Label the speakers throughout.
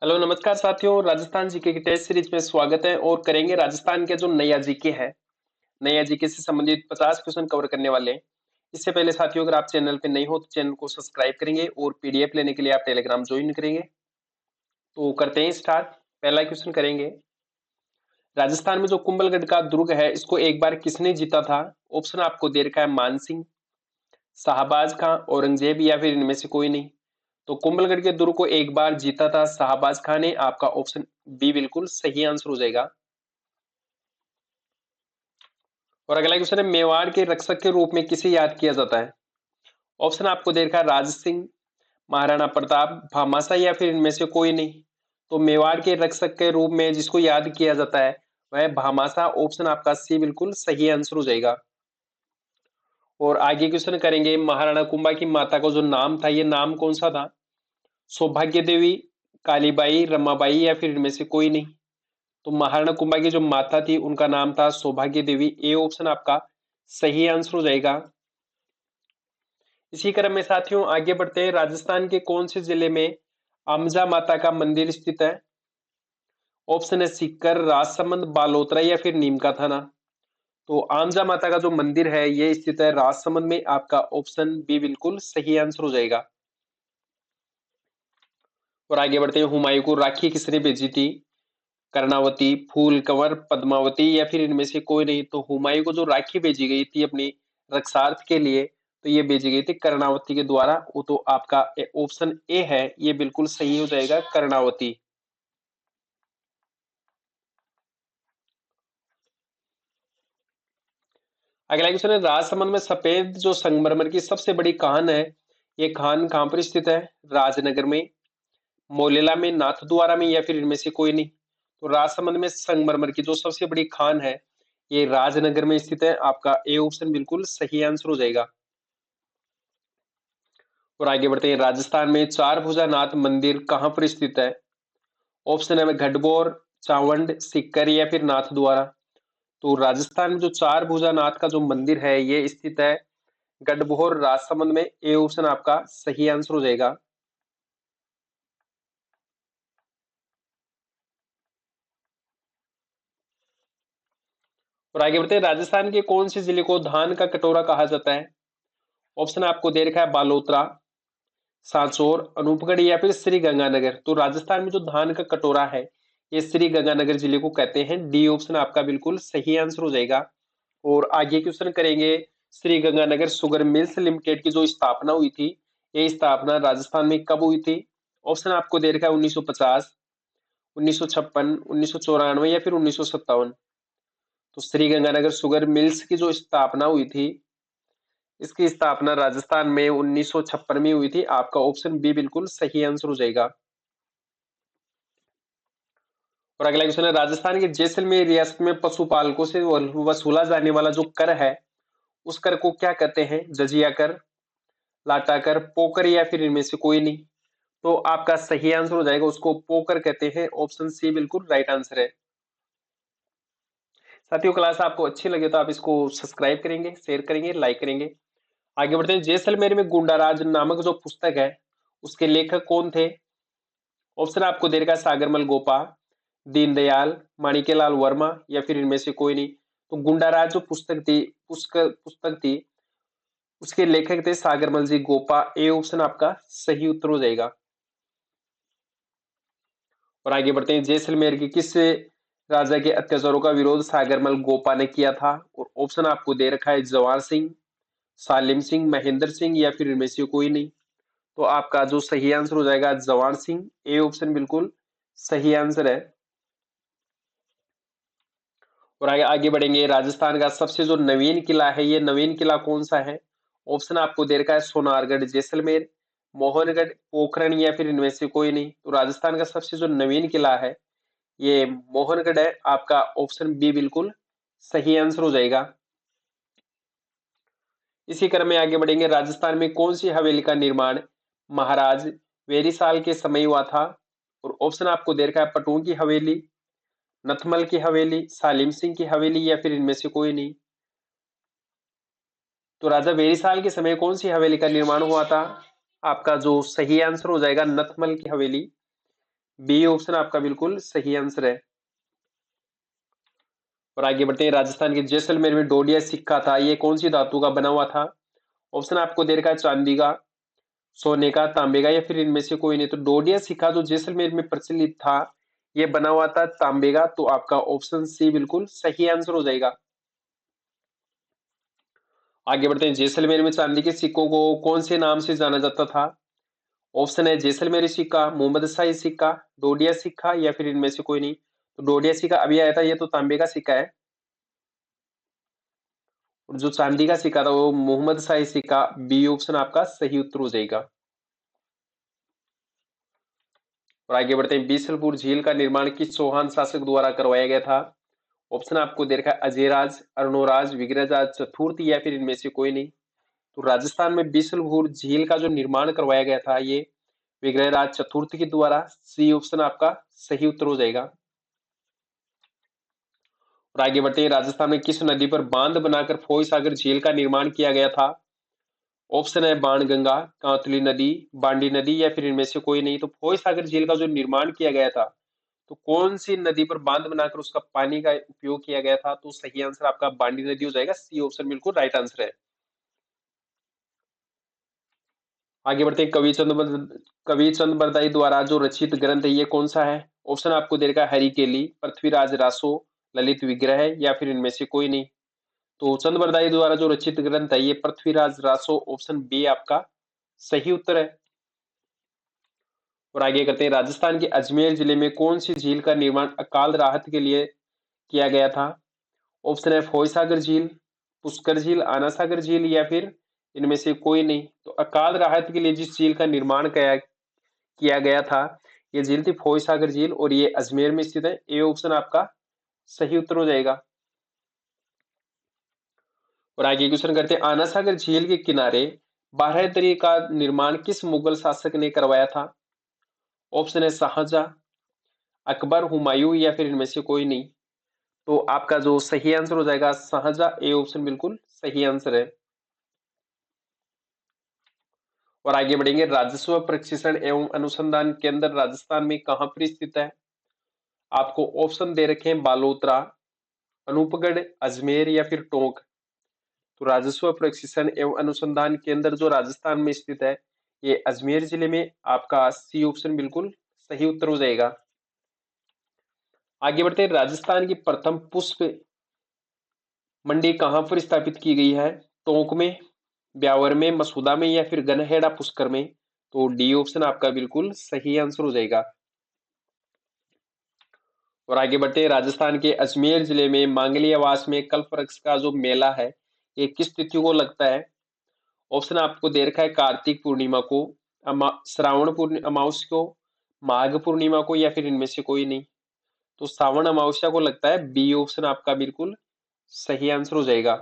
Speaker 1: Hello नमस्कार साथियों, Rajasthan GK की टेस्ट सीरीज में स्वागत है और करेंगे राजस्थान के जो नया जीके है। नया जीके से संबंधित 50 क्वेश्चन कवर करने वाले हैं। इससे पहले साथियों, अगर आप चैनल पे नहीं हो तो चैनल को सब्सक्राइब करेंगे और पीडीएफ लेने के लिए आप टेलीग्राम ज्वाइन करेंगे। तो करते हैं स्टार्ट। पहला क्वेश्चन करेंगे, राजस्थान में जो कुंभलगढ़ का दुर्ग है इसको एक बार किसने जीता था? ऑप्शन आपको दे रखा है, मानसिंह, शाहबाज खां, औरंगजेब या फिर इनमें से कोई नहीं। तो कुंभलगढ़ के दुर्ग को एक बार जीता था शाहबाज खां ने। आपका ऑप्शन बी बिल्कुल सही आंसर हो जाएगा। और अगला क्वेश्चन है, मेवाड़ के रक्षक के रूप में किसे याद किया जाता है? ऑप्शन आपको दे रखा है, राज सिंह, महाराणा प्रताप, भामाशाह या फिर इनमें से कोई नहीं। तो मेवाड़ के रक्षक के रूप में जिसको याद किया जाता है वह भामाशाह। ऑप्शन आपका सी बिल्कुल सही आंसर हो जाएगा। और आगे क्वेश्चन करेंगे, महाराणा कुंभा की माता का जो नाम था ये नाम कौन सा था? सौभाग्य देवी, कालीबाई, रमाबाई या फिर इनमें से कोई नहीं। तो महाराणा कुंभा की जो माता थी उनका नाम था सौभाग्य देवी। ए ऑप्शन आपका सही आंसर हो जाएगा। इसी क्रम में साथियों आगे बढ़ते हैं, राजस्थान के कौन से जिले में अम्जा माता का मंदिर स्थित है? ऑप्शन है सीकर, राजसमंद, बालोतरा या फिर नीम का थाना। तो आमजा माता का जो मंदिर है ये स्थित है राजसमंद में। आपका ऑप्शन बी बिल्कुल सही आंसर हो जाएगा। और आगे बढ़ते हैं, हुमायूं को राखी किसने भेजी थी? कर्णावती, फूल कंवर, पद्मावती या फिर इनमें से कोई नहीं। तो हुमायूं को जो राखी भेजी गई थी अपनी रक्षार्थ के लिए, तो ये भेजी गई थी कर्णावती के द्वारा। वो तो आपका ऑप्शन ए है, ये बिल्कुल सही हो जाएगा, कर्णावती। अगला क्वेश्चन है, राजसमंद में सफेद जो संगमरमर की सबसे बड़ी खान है, ये खान कहाँ पर स्थित है? राजनगर में, मोलेला में, नाथद्वारा में या फिर इनमें से कोई नहीं। तो राजसमंद में संगमरमर की जो सबसे बड़ी खान है ये राजनगर में स्थित है। आपका ए ऑप्शन बिल्कुल सही आंसर हो जाएगा। और आगे बढ़ते हैं, राजस्थान में चार भुजा नाथ मंदिर कहाँ पर स्थित है? ऑप्शन है घटबोर, चावंड, सीकर या फिर नाथद्वारा। तो राजस्थान में जो चार भुजा नाथ का जो मंदिर है ये स्थित है गढ़बोहर, राजसमंद में। ए ऑप्शन आपका सही आंसर हो जाएगा। और आगे बढ़ते हैं, राजस्थान के कौन से जिले को धान का कटोरा कहा जाता है? ऑप्शन आपको दे रखा है, बालोतरा, सांचौर, अनूपगढ़ या फिर श्री गंगानगर। तो राजस्थान में जो धान का कटोरा है ये श्री गंगानगर जिले को कहते हैं। डी ऑप्शन आपका बिल्कुल सही आंसर हो जाएगा। और आगे क्वेश्चन करेंगे, Shri Ganganagar sugar mills limited की जो स्थापना हुई थी ये स्थापना राजस्थान में कब हुई थी? ऑप्शन आपको दे रखा है 1950, 1956, 1994 या फिर 1957। तो श्री गंगानगर शुगर मिल्स की जो स्थापना हुई थी इसकी स्थापना राजस्थान में 1956 में हुई थी। आपका ऑप्शन बी बिल्कुल सही आंसर हो जाएगा। और अगला क्वेश्चन है, राजस्थान के जैसलमेर रियासत में पशुपालकों से वसूला जाने वाला जो कर है उस कर को क्या कहते हैं? जजिया कर, लाटा कर, पोकर या फिर इनमें से कोई नहीं। तो आपका सही आंसर हो जाएगा, उसको पोकर कहते हैं। ऑप्शन सी बिल्कुल राइट आंसर है। साथियों, क्लास आपको अच्छी लगे तो आप इसको सब्सक्राइब करेंगे, शेयर करेंगे, लाइक करेंगे। आगे बढ़ते हैं, जैसलमेर में गुंडाराज नामक जो पुस्तक है उसके लेखक कौन थे? ऑप्शन आपको दे रखा है, सागरमल गोपा, दीनदयाल, माणिक्यलाल वर्मा या फिर इनमें से कोई नहीं। तो गुंडाराज जो पुस्तक थी उसके लेखक थे सागरमल जी गोपा। ए ऑप्शन आपका सही उत्तर हो जाएगा। और आगे बढ़ते हैं, जैसलमेर के किस राजा के अत्याचारों का विरोध सागरमल गोपा ने किया था? और ऑप्शन आपको दे रखा है, जवाहर सिंह, सालिम सिंह, महेंद्र सिंह या फिर इनमें से कोई नहीं। तो आपका जो सही आंसर हो जाएगा जवाहर सिंह। ए ऑप्शन बिल्कुल सही आंसर है। और आगे आगे बढ़ेंगे, राजस्थान का सबसे जो नवीन किला है ये नवीन किला कौन सा है? ऑप्शन आपको दे रखा है, सोनारगढ़, जैसलमेर, मोहनगढ़, पोखरण या फिर इनमें से कोई नहीं। तो राजस्थान का सबसे जो नवीन किला है ये मोहनगढ़ है। आपका ऑप्शन बी बिल्कुल सही आंसर हो जाएगा। इसी क्रम में आगे बढ़ेंगे, राजस्थान में कौन सी हवेली का निर्माण महाराज वेरीसाल के समय हुआ था? और ऑप्शन आपको दे रखा है, पटून की हवेली, नथमल की हवेली, सालिम सिंह की हवेली या फिर इनमें से कोई नहीं। तो राजा वेरीसाल के समय कौन सी हवेली का निर्माण हुआ था? आपका जो सही आंसर हो जाएगा नथमल की हवेली। बी ऑप्शन आपका बिल्कुल सही आंसर है। और आगे बढ़ते हैं, राजस्थान के जैसलमेर में डोडिया सिक्का था, ये कौन सी धातु का बना हुआ था? ऑप्शन आपको दे रखा है चांदी का, सोने का, तांबे का, या फिर इनमें से कोई नहीं। तो डोडिया सिक्का जो जैसलमेर में प्रचलित था, ये बना हुआ था तांबे का, तो आपका ऑप्शन सी बिल्कुल सही आंसर हो जाएगा। आगे बढ़ते हैं, जैसलमेर में चांदी के सिक्कों को कौन से नाम से जाना जाता था? ऑप्शन है जैसलमेरी सिक्का, मोहम्मद शाही सिक्का, डोडिया सिक्का, या फिर इनमें से कोई नहीं। तो डोडिया सिक्का अभी आया था, ये तो तांबे का सिक्का है। और जो चांदी का सिक्का था वो मोहम्मद शाही सिक्का, बी ऑप्शन आपका सही उत्तर हो जाएगा। और आगे बढ़ते हैं, बीसलपुर झील का निर्माण किस चौहान शासक द्वारा करवाया गया था? ऑप्शन आपको दे रखा है अजयराज, अर्णोराज, विग्रहराज चतुर्थ, या फिर इनमें से कोई नहीं। तो राजस्थान में बीसलपुर झील का जो निर्माण करवाया गया था, ये विग्रहराज चतुर्थ के द्वारा, सी ऑप्शन आपका सही उत्तर हो जाएगा। और आगे बढ़ते हैं, राजस्थान में किस नदी पर बांध बनाकर फोई सागर झील का निर्माण किया गया था? ऑप्शन है बाणगंगा, कांतली नदी, बांडी नदी, या फिर इनमें से कोई नहीं। तो फोई सागर झील का जो निर्माण किया गया था, तो कौन सी नदी पर बांध बनाकर उसका पानी का उपयोग किया गया था? तो सही आंसर आपका बांडी नदी हो जाएगा, सी ऑप्शन बिल्कुल राइट आंसर है। आगे बढ़ते हैं, कवि चंद बरदाई द्वारा जो रचित ग्रंथ है, ये कौन सा है? ऑप्शन आपको दे रखा है हरिकेली, पृथ्वीराज रासो, ललित विग्रह, या फिर इनमें से कोई नहीं। तो चंद बरदाई द्वारा जो रचित ग्रंथ है, ये पृथ्वीराज रासो, ऑप्शन बी आपका सही उत्तर है। और आगे करते हैं, राजस्थान के अजमेर जिले में कौन सी झील का निर्माण अकाल राहत के लिए किया गया था? ऑप्शन है फोई सागर झील, पुष्कर झील, आना सागर झील, या फिर इनमें से कोई नहीं। तो अकाल राहत के लिए जिस झील का निर्माण किया गया था, ये झील थी फोई सागर झील, और ये अजमेर में स्थित है, ए ऑप्शन आपका सही उत्तर हो जाएगा। और आगे क्वेश्चन करते हैं, आना सागर झील के किनारे बारहदरी का निर्माण किस मुगल शासक ने करवाया था? ऑप्शन है शाहजहां, अकबर, हुमायूं, या फिर इनमें से कोई नहीं। तो आपका जो सही आंसर हो जाएगा शाहजहां, ए ऑप्शन बिल्कुल सही आंसर है। और आगे बढ़ेंगे, राजस्व प्रशिक्षण एवं अनुसंधान केंद्र राजस्थान में कहां पर स्थित है? आपको ऑप्शन दे रखे हैं बालोतरा, अनूपगढ़, अजमेर, या फिर टोंक। तो राजस्व प्रशिक्षण एवं अनुसंधान केंद्र जो राजस्थान में स्थित है, ये अजमेर जिले में, आपका सी ऑप्शन बिल्कुल सही उत्तर हो जाएगा। आगे बढ़ते हैं, राजस्थान की प्रथम पुष्प मंडी कहां पर स्थापित की गई है? टोंक में, ब्यावर में, मसूदा में, या फिर गनहेड़ा पुष्कर में। तो डी ऑप्शन आपका बिल्कुल सही आंसर हो जाएगा। और आगे बढ़ते हैं, राजस्थान के अजमेर जिले में मांगली आवास में कल्प वृक्ष का जो मेला है, ये किस तिथि को लगता है? ऑप्शन आपको दे रखा है कार्तिक पूर्णिमा को, श्रावण अमावस्या को, माघ पूर्णिमा को, या फिर इनमें से कोई नहीं। तो श्रावण अमावस्या को लगता है, बी ऑप्शन आपका बिल्कुल सही आंसर हो जाएगा।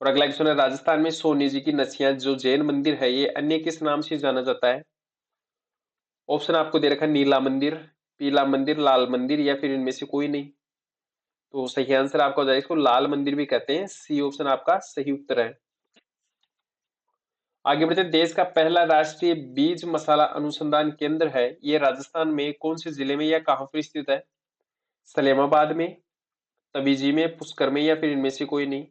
Speaker 1: और अगला क्वेश्चन है, राजस्थान में सोनी जी की नसिया जो जैन मंदिर है, ये अन्य किस नाम से जाना जाता है? ऑप्शन आपको दे रखा है नीला मंदिर, पीला मंदिर, लाल मंदिर, या फिर इनमें से कोई नहीं। तो सही आंसर आपका हो जाएगा, इसको लाल मंदिर भी कहते हैं, सी ऑप्शन आपका सही उत्तर है। आगे बढ़ते हैं, देश का पहला राष्ट्रीय बीज मसाला अनुसंधान केंद्र है, ये राजस्थान में कौन से जिले में या कहां पर स्थित है? सलेमाबाद में, तबीजी में, पुष्कर में, या फिर इनमें से कोई नहीं।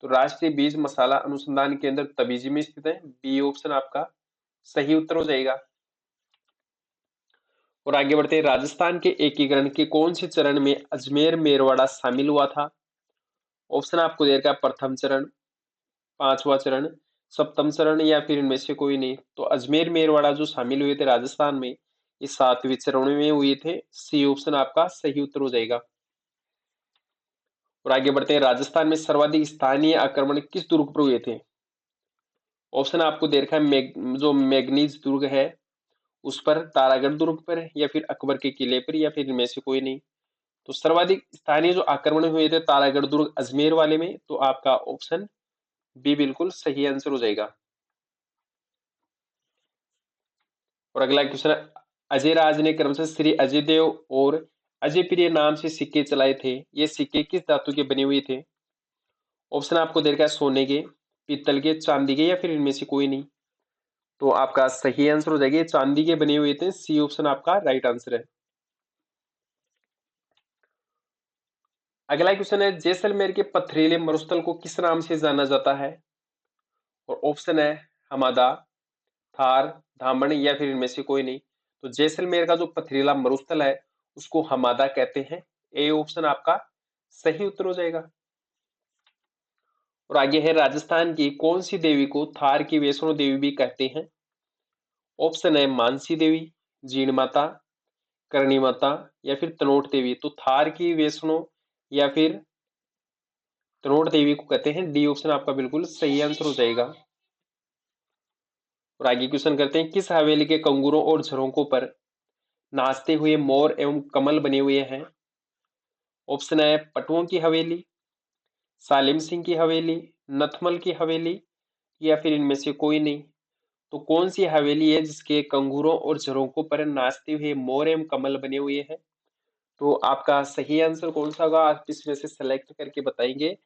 Speaker 1: तो राष्ट्रीय बीज मसाला अनुसंधान केंद्र तबीजी में स्थित है, बी ऑप्शन आपका सही उत्तर हो जाएगा। और आगे बढ़ते हैं, राजस्थान के एकीकरण के कौन से चरण में अजमेर मेरवाड़ा शामिल हुआ था? ऑप्शन आपको दे रखा है प्रथम चरण, पांचवा चरण, सप्तम चरण, या फिर इनमें से कोई नहीं। तो अजमेर मेरवाड़ा जो शामिल हुए थे राजस्थान में, ये सातवें चरण में हुए थे, सी ऑप्शन आपका सही उत्तर हो जाएगा। और आगे बढ़ते हैं, राजस्थान में सर्वाधिक स्थानीय आक्रमण किस दुर्ग पर हुए थे? ऑप्शन आपको दे रखा है जो मैग्नीज दुर्ग है उस पर, तारागढ़ दुर्ग पर, या फिर अकबर के किले पर, या फिर इनमें से कोई नहीं। तो सर्वाधिक स्थानीय जो आक्रमण हुए थे तारागढ़ दुर्ग अजमेर वाले में, तो आपका ऑप्शन बी बिल्कुल सही आंसर हो जाएगा। और अगला क्वेश्चन है, अजय राज ने क्रमशः श्री अजय देव और अजय प्रिय नाम से सिक्के चलाए थे, ये सिक्के किस धातु के बने हुए थे? ऑप्शन आपको दे रखा है सोने के, पीतल के, चांदी के, या फिर इनमें से कोई नहीं। तो आपका सही आंसर हो जाएगा, चांदी के बने हुए थे। सी ऑप्शन आपका राइट आंसर है। अगला क्वेश्चन है, जैसलमेर के पथरीले मरुस्थल को किस नाम से जाना जाता है? और ऑप्शन है हमादा, थार, धामण या फिर इनमें से कोई नहीं। तो जैसलमेर का जो पथरीला मरुस्थल है उसको हमादा कहते हैं। ए ऑप्शन आपका सही उत्तर हो जाएगा। और आगे है, राजस्थान की कौन सी देवी को थार की वैष्णो देवी भी कहते हैं? ऑप्शन है मानसी देवी, जीण माता, करणी माता या फिर तनोट देवी। तो थार की वैष्णो या फिर तनोट देवी को कहते हैं। डी ऑप्शन आपका बिल्कुल सही आंसर हो जाएगा। और आगे क्वेश्चन करते हैं, किस हवेली के कंगूरों और झरोकों पर नाचते हुए मोर एवं कमल बने हुए हैं? ऑप्शन है पटुओं की हवेली, सालिम सिंह की हवेली, नथमल की हवेली या फिर इनमें से कोई नहीं। तो कौन सी हवेली है जिसके कंगूरों और झरोकों पर नाचते हुए मोर एवं कमल बने हुए हैं? तो आपका सही आंसर कौन सा होगा, आप इसमें से सेलेक्ट करके बताएंगे।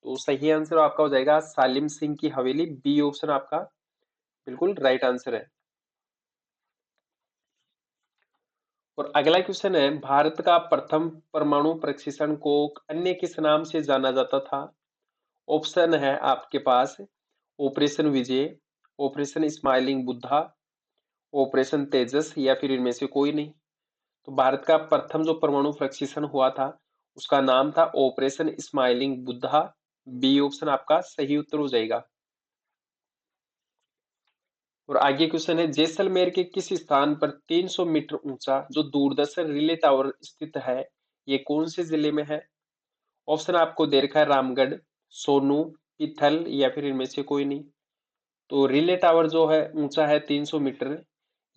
Speaker 1: तो सही आंसर आपका हो जाएगा सालिम सिंह की हवेली। बी ऑप्शन आपका बिल्कुल राइट आंसर है। और अगला क्वेश्चन है, भारत का प्रथम परमाणु परीक्षण को अन्य किस नाम से जाना जाता था? ऑप्शन है आपके पास ऑपरेशन विजय, ऑपरेशन स्माइलिंग बुद्धा, ऑपरेशन तेजस या फिर इनमें से कोई नहीं। तो भारत का प्रथम जो परमाणु परीक्षण हुआ था उसका नाम था operation smiling Buddha. B option आपका सही उत्तर हो जाएगा। और आगे क्वेश्चन है, जैसलमेर के किस स्थान पर 300 मीटर ऊंचा जो दूरदर्शन रिले टावर स्थित है, ये कौन से जिले में है? ऑप्शन आपको दे रखा है रामगढ़, सोनू, पिथल या फिर इनमें से कोई नहीं। तो रिले टावर जो है ऊंचा है 300 मीटर,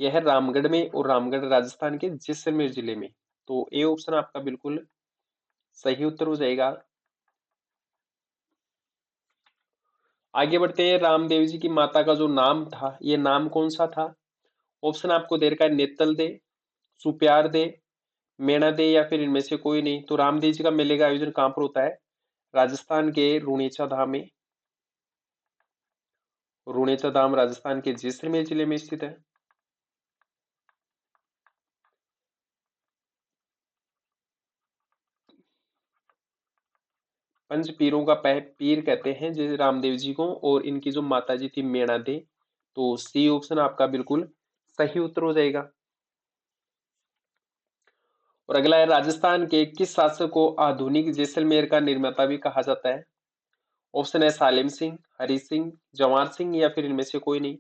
Speaker 1: यह है रामगढ़ में, और रामगढ़ राजस्थान के जैसलमेर जिले में। तो ए ऑप्शन आपका बिल्कुल सही उत्तर हो जाएगा। आगे बढ़ते हैं, रामदेव जी की माता का जो नाम था ये नाम कौन सा था? ऑप्शन आपको दे रखा है नेतल दे, सुप्यार दे, मेणा दे या फिर इनमें से कोई नहीं। तो रामदेव जी का मेले का आयोजन कहां पर होता है? राजस्थान के रुणेचा धाम में। रुणेचा धाम राजस्थान के जैसलमेर जिले में स्थित है। पंच पीरों का पीर कहते हैं जैसे रामदेव जी को, और इनकी जो माता जी थी मेणा दे। तो सी ऑप्शन आपका बिल्कुल सही उत्तर हो जाएगा। और अगला है, राजस्थान के किस शासक को आधुनिक जैसलमेर का निर्माता भी कहा जाता है? ऑप्शन है सालिम सिंह, हरि सिंह, जवाहर सिंह या फिर इनमें से कोई नहीं।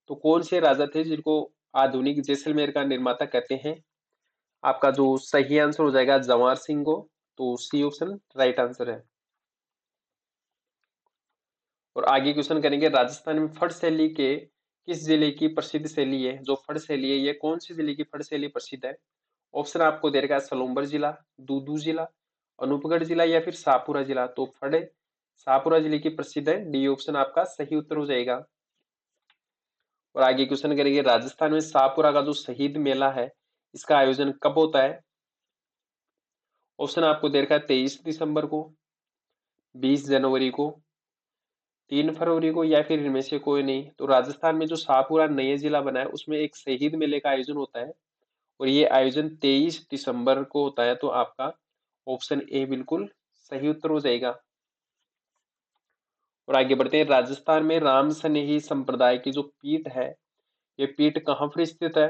Speaker 1: तो कौन से राजा थे जिनको आधुनिक जैसलमेर का निर्माता कहते हैं? आपका जो सही आंसर हो जाएगा जवाहर सिंह को। तो सी ऑप्शन राइट आंसर है। और आगे क्वेश्चन करेंगे, राजस्थान में फट शैली के किस जिले की प्रसिद्ध शैली है? जो फट शैली है ये कौन सी जिले की फट शैली प्रसिद्ध है? ऑप्शन आपको दे रखा है सलूम्बर जिला, दूदू जिला, अनूपगढ़ जिला या फिर शाहपुरा जिला। तो फड़ शाहपुरा जिले की प्रसिद्ध है। डी ऑप्शन आपका सही उत्तर हो जाएगा। और आगे क्वेश्चन करेंगे, राजस्थान में शाहपुरा का जो शहीद मेला है इसका आयोजन कब होता है? ऑप्शन आपको दे रखा है 23 दिसंबर को, 20 जनवरी को, 3 फरवरी को या फिर इनमें से कोई नहीं। तो राजस्थान में जो शाहपुरा नया जिला बना है उसमें एक शहीद मेले का आयोजन होता है, और ये आयोजन 23 दिसंबर को होता है। तो आपका ऑप्शन ए बिल्कुल सही उत्तर हो जाएगा। और आगे बढ़ते हैं, राजस्थान में राम सनेही संप्रदाय की जो पीठ है ये पीठ कहाँ पर स्थित है?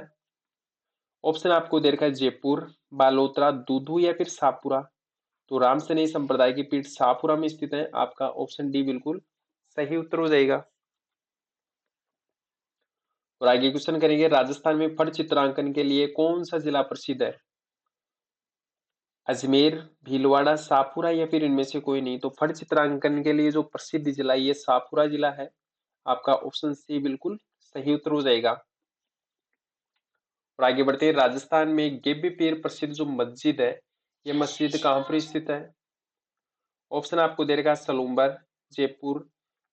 Speaker 1: ऑप्शन आपको दे रखा है जयपुर, बालोतरा, दूदू या फिर शाहपुरा। तो राम सनेही संप्रदाय की पीठ शाहपुरा में स्थित है। आपका ऑप्शन डी बिल्कुल सही उत्तर हो जाएगा। और आगे क्वेश्चन करेंगे, राजस्थान में फट चित्रांकन के लिए कौन सा जिला प्रसिद्ध है? अजमेर, भीलवाड़ा, शाहपुरा या फिर इनमें से कोई नहीं। तो फट चित्रांकन के लिए जो प्रसिद्ध जिला ये शाहपुरा जिला है। आपका ऑप्शन सी बिल्कुल सही उत्तर हो जाएगा। और आगे बढ़ते हैं, राजस्थान में गेब्बी पीर प्रसिद्ध जो मस्जिद है ये मस्जिद कहाँ पर स्थित है? ऑप्शन आपको दे रखा है सलूम्बर, जयपुर,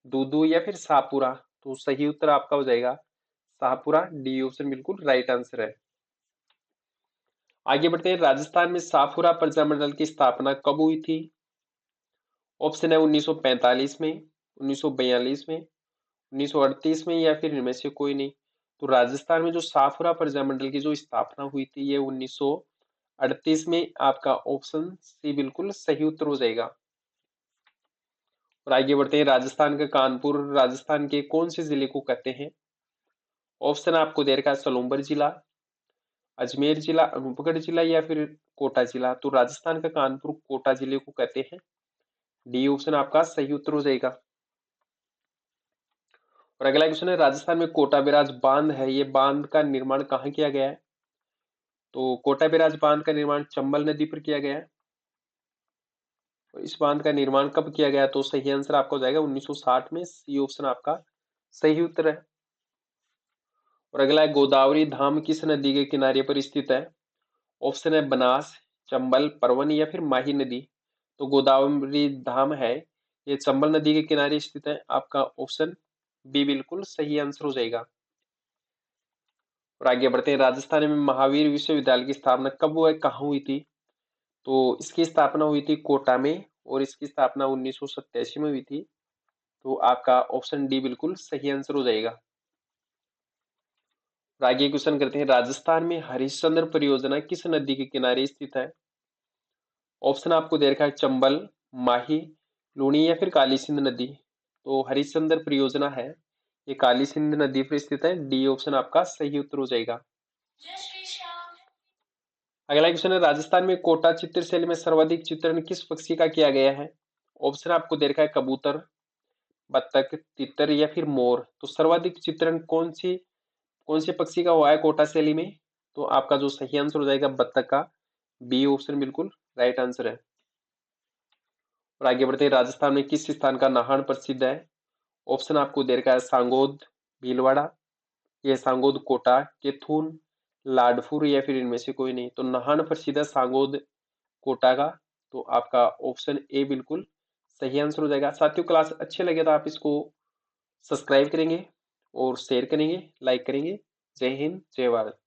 Speaker 1: दूदू या फिर शाहपुरा। तो सही उत्तर आपका हो जाएगा शाहपुरा। डी ऑप्शन बिल्कुल राइट आंसर है। आगे बढ़ते हैं, राजस्थान में शाहपुरा प्रजामंडल की स्थापना कब हुई थी? ऑप्शन है 1945 में, 1942 में, 1938 में या फिर इनमें से कोई नहीं। तो राजस्थान में जो साफुरा प्रजामंडल की जो स्थापना हुई थी ये 1938 में। आपका ऑप्शन सी बिल्कुल सही उत्तर हो जाएगा। और आगे बढ़ते हैं, राजस्थान का कानपुर राजस्थान के कौन से जिले को कहते हैं? ऑप्शन आपको दे रखा है सोलंबर जिला, अजमेर जिला, अनूपगढ़ जिला या फिर कोटा जिला। तो राजस्थान का कानपुर कोटा जिले को कहते हैं। डी ऑप्शन आपका सही उत्तर हो जाएगा। और अगला क्वेश्चन है, राजस्थान में कोटा बैराज बांध है, ये बांध का निर्माण कहाँ किया गया है? तो कोटा बैराज बांध का निर्माण चंबल नदी पर किया गया है। तो इस बांध का निर्माण कब किया गया? तो सही आंसर आपका हो जाएगा 1960 में। सी ऑप्शन आपका सही उत्तर है। और अगला है, गोदावरी धाम किस नदी के किनारे पर स्थित है? ऑप्शन है बनास, चंबल, परवन या फिर माही नदी। तो गोदावरी धाम है ये चंबल नदी के किनारे स्थित है। आपका ऑप्शन बी बिल्कुल सही आंसर हो जाएगा। और आगे बढ़ते हैं, राजस्थान में महावीर विश्वविद्यालय की स्थापना कब हुआ, कहाँ हुई थी? तो इसकी स्थापना हुई थी कोटा में और इसकी स्थापना 1987 में हुई थी। तो आपका ऑप्शन डी बिल्कुल सही आंसर हो जाएगा। और आगे क्वेश्चन करते हैं, राजस्थान में हरिश्चंद्र परियोजना किस नदी के किनारे स्थित है? ऑप्शन आपको दे रखा है चंबल, माही, लूनी या फिर काली सिंध नदी। तो हरिश्चंद्र परियोजना है ये काली सिंध नदी पर स्थित है। डी ऑप्शन आपका सही उत्तर हो जाएगा। अगला क्वेश्चन है, राजस्थान में कोटा चित्रशैली में सर्वाधिक चित्रण किस पक्षी का किया गया है? ऑप्शन आपको दे रखा है कबूतर, बत्तख, तितर या फिर मोर। तो सर्वाधिक चित्रण कौन से पक्षी का हुआ है कोटा शैली में? तो आपका जो सही आंसर हो जाएगा बत्तख का। बी ऑप्शन बिल्कुल राइट आंसर है। और आगे बढ़ते हैं, राजस्थान में किस स्थान का नाहन प्रसिद्ध है? ऑप्शन आपको दे रखा है सांगोद, भीलवाड़ा, ये सांगोद कोटा, केथून, लाडपुर या फिर इनमें से कोई नहीं। तो नाहन प्रसिद्ध है सांगोद कोटा का। तो आपका ऑप्शन ए बिल्कुल सही आंसर हो जाएगा। साथियों, क्लास अच्छे लगे तो आप इसको सब्सक्राइब करेंगे और शेयर करेंगे, लाइक करेंगे। जय हिंद, जय भारत।